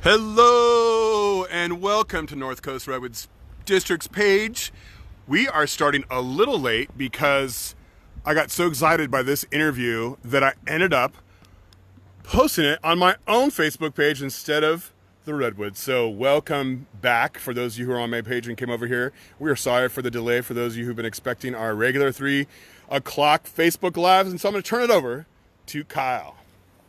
Hello and welcome to North Coast Redwoods District's page. We are starting a little late because I got so excited by this interview that I ended up posting it on my own Facebook page instead of the Redwoods. So welcome back for those of you who are on my page and came over here. We are sorry for the delay for those of you who've been expecting our regular 3 o'clock Facebook Lives. And so I'm going to turn it over to Kyle.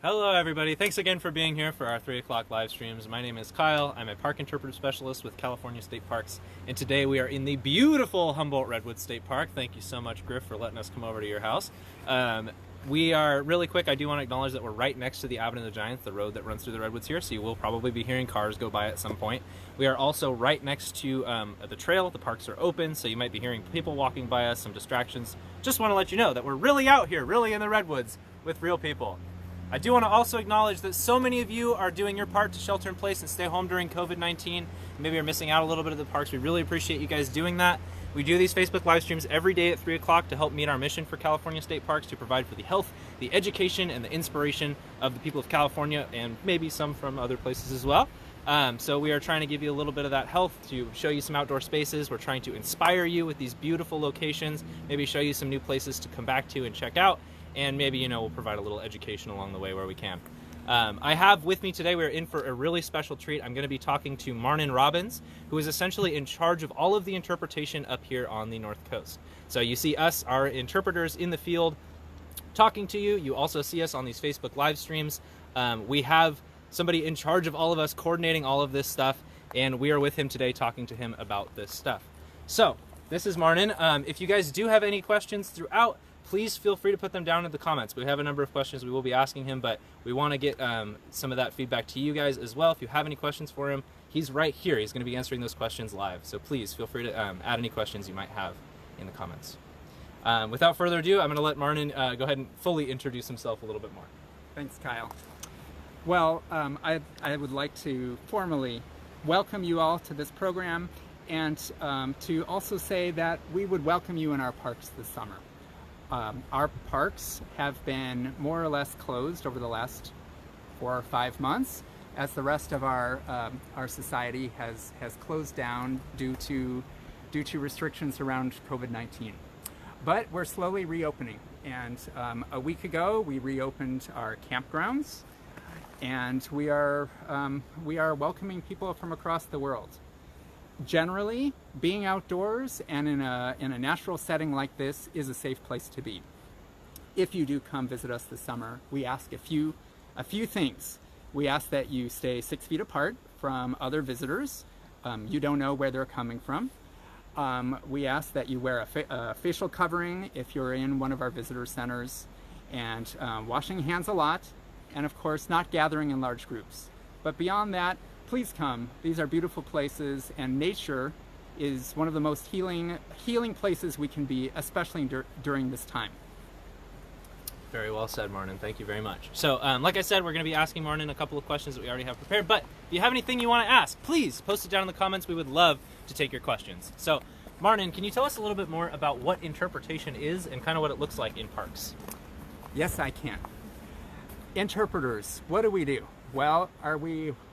Hello everybody, thanks again for being here for our 3 o'clock live streams. My name is Kyle, I'm a park interpreter specialist with California State Parks, and today we are in the beautiful Humboldt Redwood State Park. Thank you so much, Griff, for letting us come over to your house. We are, really quick, I do want to acknowledge that we're right next to the Avenue of the Giants, the road that runs through the Redwoods here, so you will probably be hearing cars go by at some point. We are also right next to the trail. The parks are open, so you might be hearing people walking by us, some distractions. Just want to let you know that we're really out here, really in the Redwoods with real people. I do want to also acknowledge that so many of you are doing your part to shelter in place and stay home during COVID-19. Maybe you're missing out a little bit of the parks. We really appreciate you guys doing that. We do these Facebook live streams every day at 3 o'clock to help meet our mission for California State Parks, to provide for the health, the education, and the inspiration of the people of California, and maybe some from other places as well. So we are trying to give you a little bit of that health, to show you some outdoor spaces. We're trying to inspire you with these beautiful locations, maybe show you some new places to come back to and check out. And maybe, we'll provide a little education along the way where we can. I have with me today, we're in for a really special treat. I'm going to be talking to Marnin Robbins, who is essentially in charge of all of the interpretation up here on the North Coast. So you see us, our interpreters in the field, talking to you. You also see us on these Facebook live streams. We have somebody in charge of all of us coordinating all of this stuff, and we are with him today talking to him about this stuff. So this is Marnin. If you guys do have any questions throughout, please feel free to put them down in the comments. We have a number of questions we will be asking him, but we want to get some of that feedback to you guys as well. If you have any questions for him, he's right here. He's going to be answering those questions live. So please feel free to add any questions you might have in the comments. Without further ado, I'm going to let Marnin go ahead and fully introduce himself a little bit more. Thanks, Kyle. Well, I would like to formally welcome you all to this program, and to also say that we would welcome you in our parks this summer. Our parks have been more or less closed over the last 4 or 5 months, as the rest of our society has closed down due to restrictions around COVID-19. But we're slowly reopening, and a week ago we reopened our campgrounds, and we are welcoming people from across the world. Generally, being outdoors and in a natural setting like this is a safe place to be. If you do come visit us this summer, we ask a few things. We ask that you stay 6 feet apart from other visitors. You don't know where they're coming from. We ask that you wear a facial covering if you're in one of our visitor centers, and washing hands a lot, and of course not gathering in large groups. But beyond that, please come. These are beautiful places, and nature is one of the most healing places we can be, especially during this time. Very well said, Marnin. Thank you very much. So, like I said, we're going to be asking Marnin a couple of questions that we already have prepared, but if you have anything you want to ask, please post it down in the comments. We would love to take your questions. So, Marnin, can you tell us a little bit more about what interpretation is and kind of what it looks like in parks? Yes, I can. Interpreters, what do we do? Well,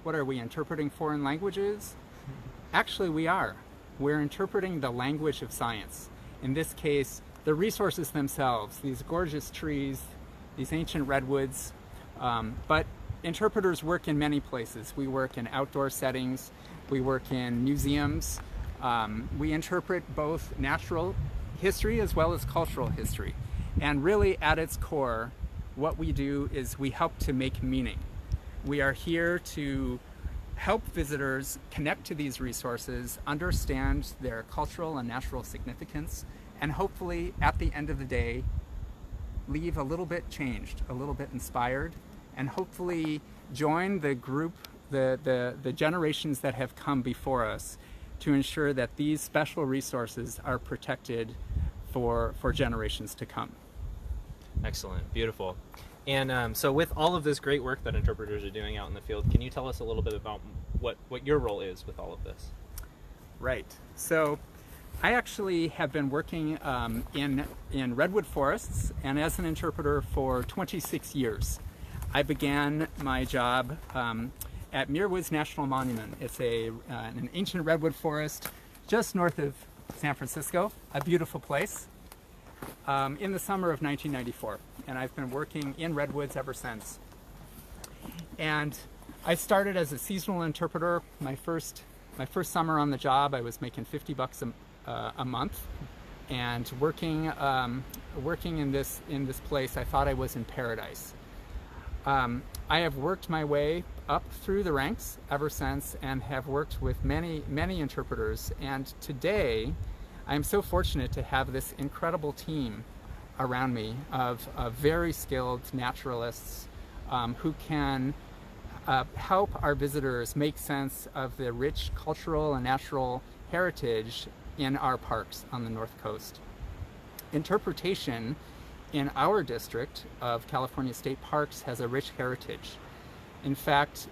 what are we interpreting foreign languages? Actually, we are. We're interpreting the language of science. In this case, the resources themselves, these gorgeous trees, these ancient redwoods. But interpreters work in many places. We work in outdoor settings. We work in museums. We interpret both natural history as well as cultural history. And really, at its core, what we do is we help to make meaning. We are here to help visitors connect to these resources, understand their cultural and natural significance, and hopefully, at the end of the day, leave a little bit changed, a little bit inspired, and hopefully join the group, the generations that have come before us, to ensure that these special resources are protected for generations to come. Excellent. Beautiful. And so with all of this great work that interpreters are doing out in the field, can you tell us a little bit about what your role is with all of this? Right. So I actually have been working in redwood forests and as an interpreter for 26 years. I began my job at Muir Woods National Monument. It's an ancient redwood forest just north of San Francisco, a beautiful place, in the summer of 1994. And I've been working in redwoods ever since. And I started as a seasonal interpreter. My first summer on the job, I was making $50 a month, and working in this place, I thought I was in paradise. I have worked my way up through the ranks ever since, and have worked with many interpreters. And today, I am so fortunate to have this incredible team around me of very skilled naturalists who can help our visitors make sense of the rich cultural and natural heritage in our parks on the North Coast. Interpretation in our district of California State Parks has a rich heritage. In fact,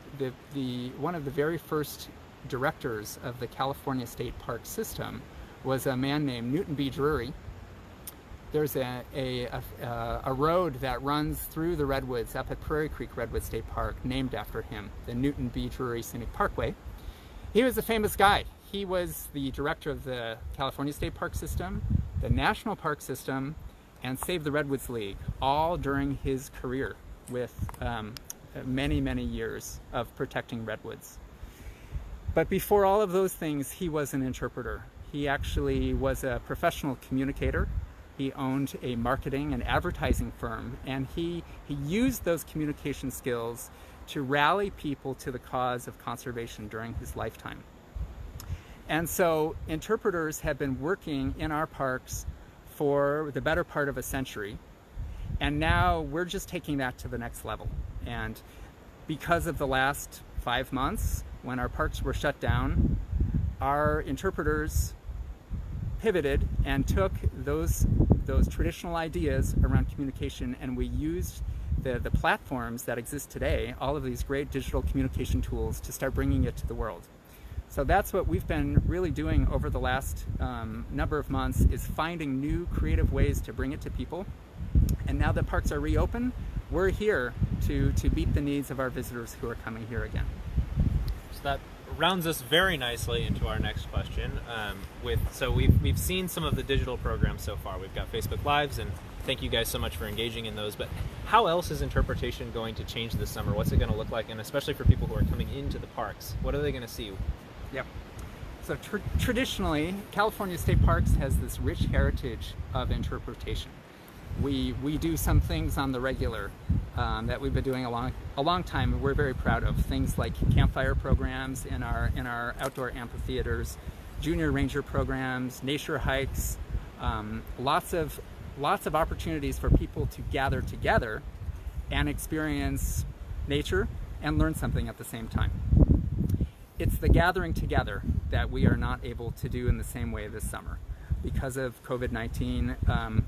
one of the very first directors of the California State Park system was a man named Newton B. Drury. There's a road that runs through the Redwoods up at Prairie Creek Redwood State Park named after him, the Newton B. Drury Scenic Parkway. He was a famous guy. He was the director of the California State Park system, the National Park System, and Save the Redwoods League, all during his career with many years of protecting redwoods. But before all of those things, he was an interpreter. He actually was a professional communicator. He owned a marketing and advertising firm, and he used those communication skills to rally people to the cause of conservation during his lifetime. And so interpreters have been working in our parks for the better part of a century, and now we're just taking that to the next level. And because of the last 5 months, when our parks were shut down, our interpreters pivoted and took those traditional ideas around communication, and we used the platforms that exist today, all of these great digital communication tools, to start bringing it to the world. So that's what we've been really doing over the last number of months, is finding new creative ways to bring it to people. And now that parks are reopened, we're here to meet the needs of our visitors who are coming here again. So that rounds us very nicely into our next question. So we've seen some of the digital programs so far. We've got Facebook Lives, and thank you guys so much for engaging in those. But how else is interpretation going to change this summer? What's it going to look like? And especially for people who are coming into the parks, what are they going to see? Yep. So traditionally, California State Parks has this rich heritage of interpretation. We do some things on the regular that we've been doing a long time, and we're very proud of. Things like campfire programs in our outdoor amphitheaters, junior ranger programs, nature hikes, lots of opportunities for people to gather together and experience nature and learn something at the same time. It's the gathering together that we are not able to do in the same way this summer. Because of COVID-19,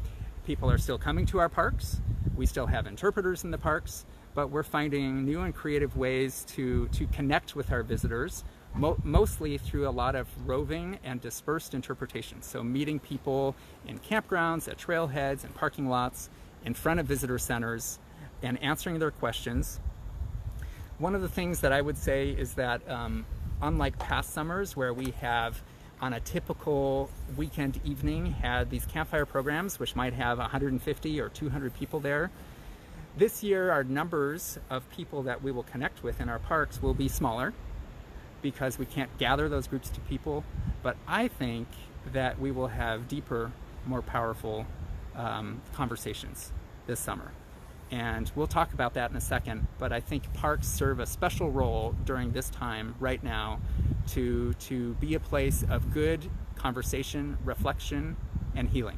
people are still coming to our parks. We still have interpreters in the parks, but we're finding new and creative ways to connect with our visitors, mostly through a lot of roving and dispersed interpretation. So meeting people in campgrounds, at trailheads, and parking lots, in front of visitor centers, and answering their questions. One of the things that I would say is that unlike past summers, where we have on a typical weekend evening had these campfire programs which might have 150 or 200 people there, this year our numbers of people that we will connect with in our parks will be smaller because we can't gather those groups of people. But I think that we will have deeper, more powerful conversations this summer. And we'll talk about that in a second, but I think parks serve a special role during this time right now to be a place of good conversation, reflection, and healing.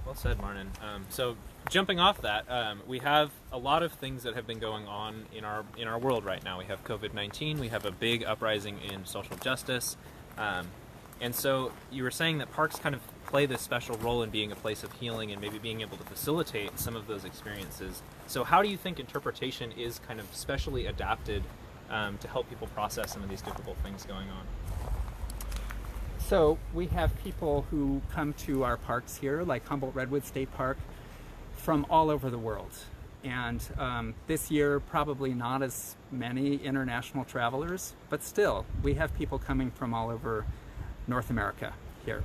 Well said, Martin. So jumping off that, we have a lot of things that have been going on in our world right now. We have COVID-19, we have a big uprising in social justice, and so you were saying that parks kind of play this special role in being a place of healing and maybe being able to facilitate some of those experiences. So how do you think interpretation is kind of specially adapted to help people process some of these difficult things going on? So we have people who come to our parks here, like Humboldt Redwood State Park, from all over the world. And this year, probably not as many international travelers, but still, we have people coming from all over North America here.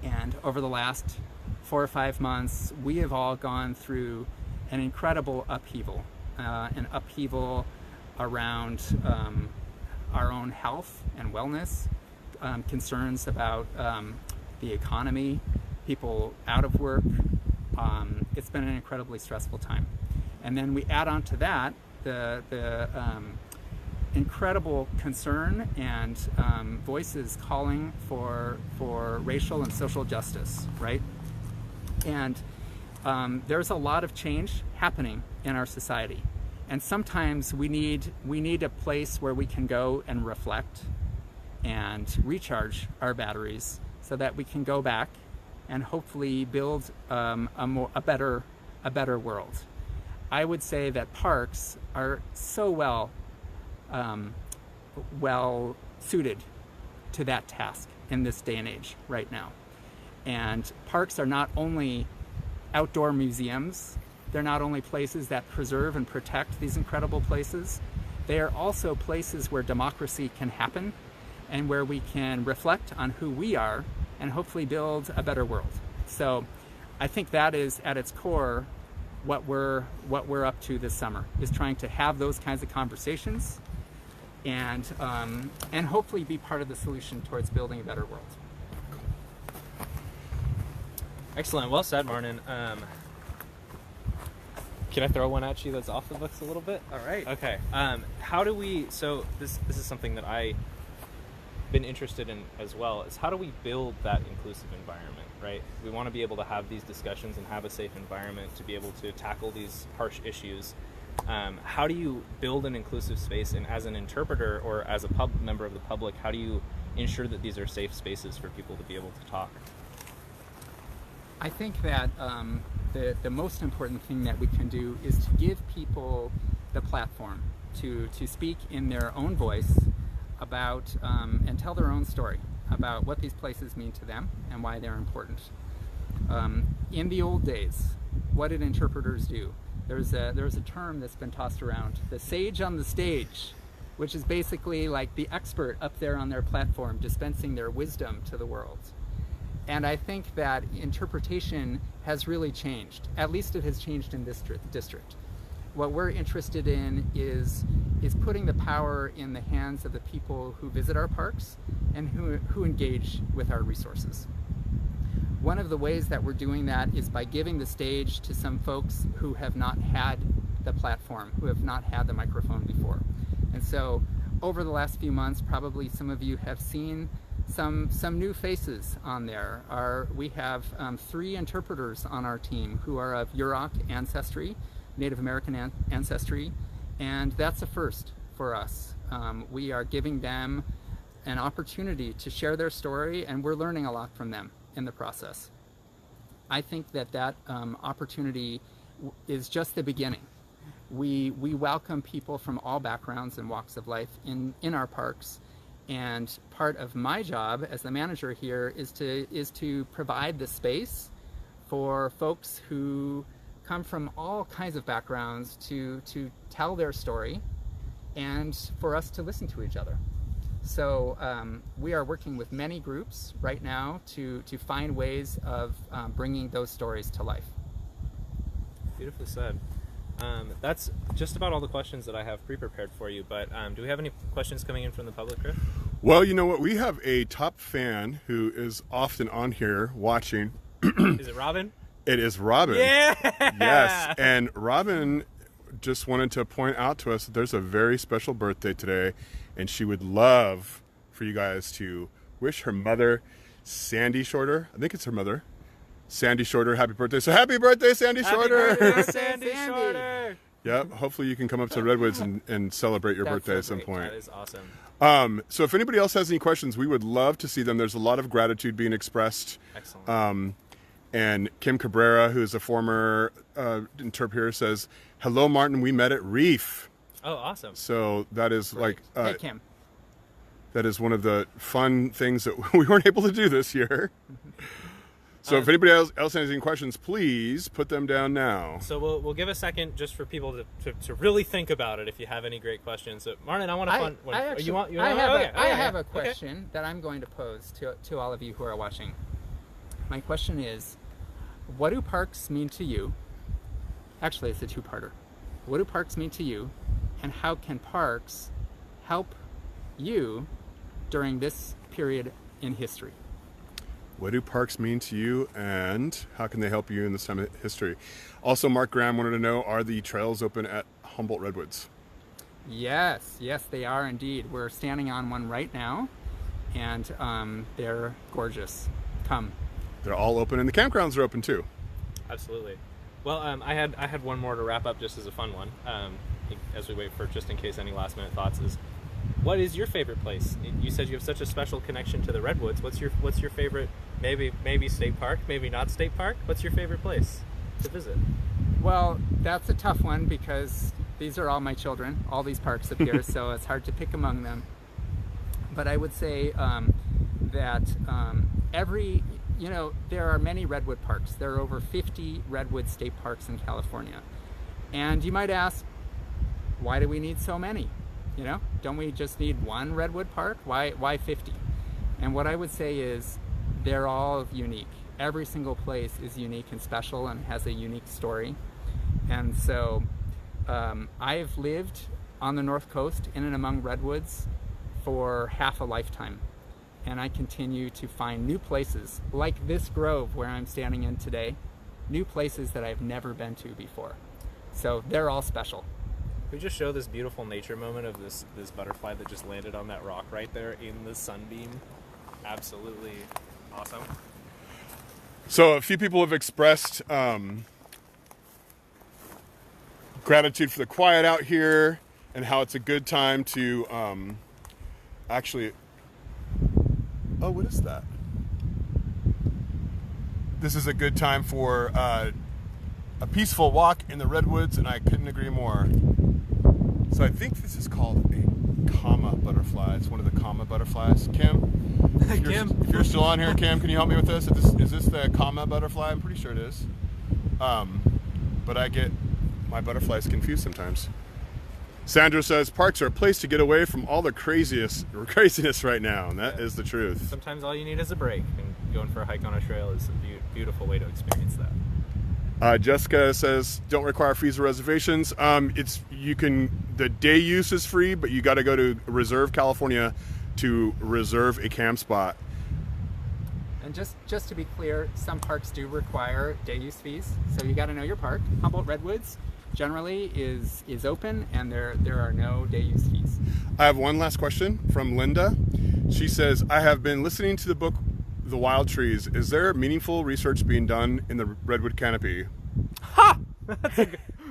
And over the last 4 or 5 months, we have all gone through an incredible upheaval, around our own health and wellness, concerns about the economy, people out of work. It's been an incredibly stressful time. And then we add on to that the incredible concern and voices calling for racial and social justice, right? And there's a lot of change happening in our society. And sometimes we need a place where we can go and reflect and recharge our batteries so that we can go back and hopefully build a better world. I would say that parks are so well suited to that task in this day and age right now. And parks are not only outdoor museums, they're not only places that preserve and protect these incredible places, they are also places where democracy can happen and where we can reflect on who we are and hopefully build a better world. So I think that is at its core what we're up to this summer, is trying to have those kinds of conversations and hopefully be part of the solution towards building a better world. Excellent. Well said, Martin. Can I throw one at you that's off the books a little bit? All right. Okay. How do we? So this is something that I've been interested in as well. Is how do we build that inclusive environment? Right. We want to be able to have these discussions and have a safe environment to be able to tackle these harsh issues. How do you build an inclusive space? And as an interpreter or as a member of the public, how do you ensure that these are safe spaces for people to be able to talk? I think that the most important thing that we can do is to give people the platform to speak in their own voice about and tell their own story about what these places mean to them and why they're important. In the old days, what did interpreters do? There's a term that's been tossed around, the sage on the stage, which is basically like the expert up there on their platform dispensing their wisdom to the world. And I think that interpretation has really changed. At least it has changed in this district. What we're interested in is putting the power in the hands of the people who visit our parks and who engage with our resources. One of the ways that we're doing that is by giving the stage to some folks who have not had the platform, who have not had the microphone before. And so over the last few months, probably some of you have seen some new faces on there. We have 3 interpreters on our team who are of Yurok ancestry, Native American ancestry, and that's a first for us. We are giving them an opportunity to share their story, and we're learning a lot from them in the process. I think that opportunity is just the beginning. We welcome people from all backgrounds and walks of life in our parks. And part of my job as the manager here is to provide the space for folks who come from all kinds of backgrounds to tell their story and for us to listen to each other. So we are working with many groups right now to find ways of bringing those stories to life. Beautifully said. That's just about all the questions that I have pre-prepared for you, but do we have any questions coming in from the public, Griff? Well, you know what? We have a top fan who is often on here watching. Is it Robin? It is Robin. Yeah! Yes, and Robin just wanted to point out to us that there's a very special birthday today, and she would love for you guys to wish her mother, Sandy Shorter, I think it's her mother, Sandy Shorter, happy birthday. So happy birthday, Sandy Shorter! Happy birthday, Sandy Shorter! Yep, hopefully you can come up to Redwoods and celebrate your birthday at some point. That is awesome. So if anybody else has any questions, we would love to see them. There's a lot of gratitude being expressed. Excellent. And Kim Cabrera, who is a former interpreter, says, "Hello, Martin. We met at Reef." Oh, awesome. So that is Great. Hey, Kim. that is one of the fun things that we weren't able to do this year. So if anybody else has any questions, please put them down now. So we'll give a second just for people to really think about it. If you have any great questions, so, Martin, I want to fun. I have a question that I'm going to pose to all of you who are watching. My question is, what do parks mean to you? Actually, it's a two-parter. What do parks mean to you, and how can parks help you during this period in history? What do parks mean to you, and how can they help you in this time of history? Also, Mark Graham wanted to know, are the trails open at Humboldt Redwoods? Yes, they are indeed. We're standing on one right now, and they're gorgeous. Come. They're all open, and the campgrounds are open too. Absolutely. Well, I had one more to wrap up just as a fun one, as we wait for just in case any last minute thoughts is, what is your favorite place? You said you have such a special connection to the Redwoods. What's your favorite, maybe state park, maybe not state park? What's your favorite place to visit? Well, that's a tough one because these are all my children, all these parks up here, so it's hard to pick among them. But I would say that there are many Redwood parks. There are over 50 Redwood state parks in California. And you might ask, why do we need so many? Don't we just need one Redwood park? Why 50? And what I would say is they're all unique. Every single place is unique and special and has a unique story. And so I've lived on the North Coast in and among redwoods for half a lifetime. And I continue to find new places, like this grove where I'm standing in today, new places that I've never been to before. So they're all special. We just show this beautiful nature moment of this butterfly that just landed on that rock right there in the sunbeam. Absolutely awesome. So a few people have expressed gratitude for the quiet out here and how it's a good time to actually... Oh, what is that? This is a good time for a peaceful walk in the Redwoods, and I couldn't agree more. So I think this is called a comma butterfly. It's one of the comma butterflies. Kim? If you're still on here, Kim, can you help me with this? Is this the comma butterfly? I'm pretty sure it is. But I get my butterflies confused sometimes. Sandra says, parks are a place to get away from all the craziness right now, and that is the truth. Sometimes all you need is a break, and going for a hike on a trail is a beautiful way to experience that. Jessica says, don't require fees or reservations. The day use is free, but you got to go to Reserve California to reserve a camp spot. And just to be clear, some parks do require day use fees, so you got to know your park. Humboldt Redwoods generally is open, and there are no day use fees. I have one last question from Linda. She says, I have been listening to the book The Wild Trees. Is there meaningful research being done in the Redwood canopy? Ha!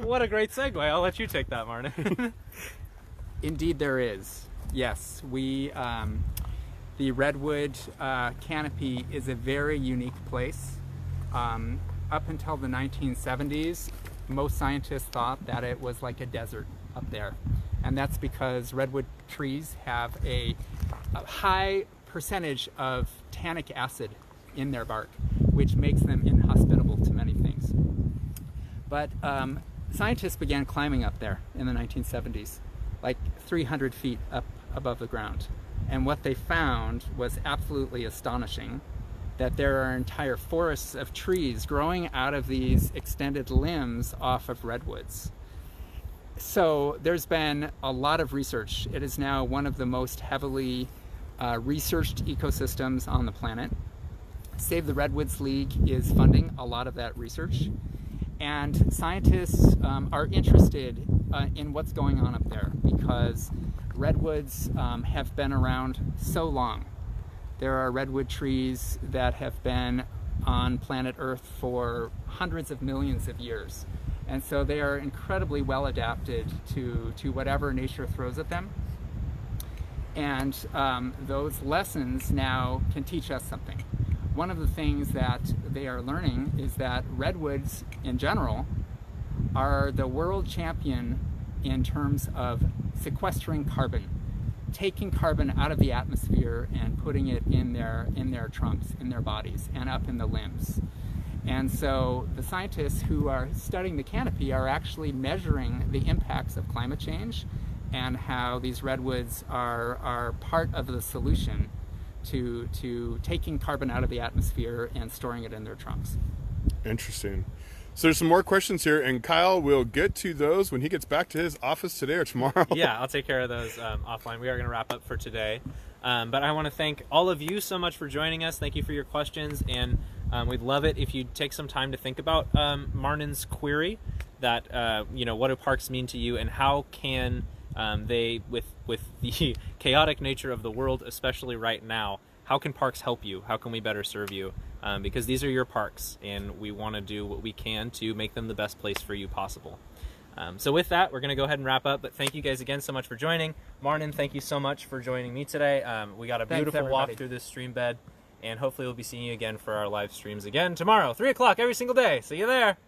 What a great segue. I'll let you take that, Martin. Indeed there is. Yes, the Redwood canopy is a very unique place. Up until the 1970s, most scientists thought that it was like a desert up there. And that's because redwood trees have a high percentage of tannic acid in their bark, which makes them inhospitable to many things. But scientists began climbing up there in the 1970s, like 300 feet up above the ground. And what they found was absolutely astonishing, that there are entire forests of trees growing out of these extended limbs off of redwoods. So there's been a lot of research. It is now one of the most heavily researched ecosystems on the planet. Save the Redwoods League is funding a lot of that research. And scientists are interested in what's going on up there because redwoods have been around so long. There are redwood trees that have been on planet Earth for hundreds of millions of years. And so they are incredibly well adapted to whatever nature throws at them. And those lessons now can teach us something. One of the things that they are learning is that redwoods in general are the world champion in terms of sequestering carbon. taking carbon out of the atmosphere and putting it in their trunks, in their bodies, and up in the limbs. And so the scientists who are studying the canopy are actually measuring the impacts of climate change and how these redwoods are part of the solution to taking carbon out of the atmosphere and storing it in their trunks. Interesting. So there's some more questions here, and Kyle will get to those when he gets back to his office today or tomorrow. Yeah, I'll take care of those offline. We are going to wrap up for today. But I want to thank all of you so much for joining us. Thank you for your questions, and we'd love it if you'd take some time to think about Marnin's query that, what do parks mean to you, and how can they, with the chaotic nature of the world, especially right now, how can parks help you? How can we better serve you? Because these are your parks, and we want to do what we can to make them the best place for you possible. So with that, we're going to go ahead and wrap up, but thank you guys again so much for joining. Marnin, thank you so much for joining me today. We got a beautiful walk through this stream bed, and hopefully we'll be seeing you again for our live streams again tomorrow, 3 o'clock every single day. See you there.